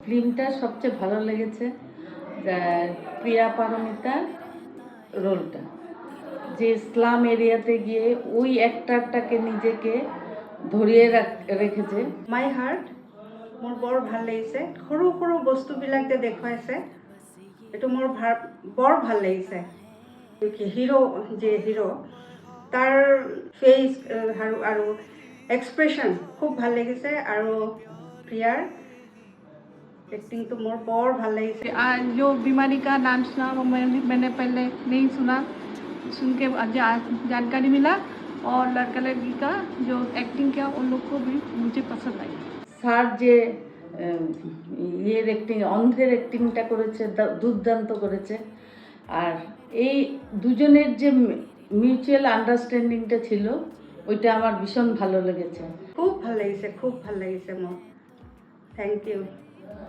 ফিল্মটা সবচেয়ে ভালো লেগেছে প্রিয়া পারমিতার রোলটা, যে স্লাম এরিয়াতে গিয়ে ওই অ্যাক্টারটাকে নিজেকে ধরিয়ে রেখেছে। মাই হার্ট মোৰ বৰ ভাল লাগিছে, সৰু সৰু বস্তুবিলাক যে দেখুৱাইছে এইটো মোৰ বৰ ভাল লাগিছে। হিৰো যে হিৰো তাৰ ফেচ আৰু এক্সপ্ৰেশ্যন খুব ভাল লাগিছে, আৰু প্ৰিয়াৰ एक्टिंग तो मोर बहुत ভাল লাগিছে। जो बीमारी का नाम सुना वो मैंने पहले नहीं सुना, सुन के जानकारी मिला, और लड़का लड़की का जो एक्टिंग किया उन लोग को भी मुझे पसंद आई। স্যার যে ইয়ের অ্যাক্টিং, অন্ধের অ্যাক্টিংটা করেছে দুর্দান্ত করেছে। আর এই দুজনের যে মিউচুয়াল আন্ডারস্ট্যান্ডিংটা ছিল ওইটা আমার ভীষণ ভালো লেগেছে। খুব ভাল লাগিছে, খুব ভাল লাগিছে মোৰ। Thank you.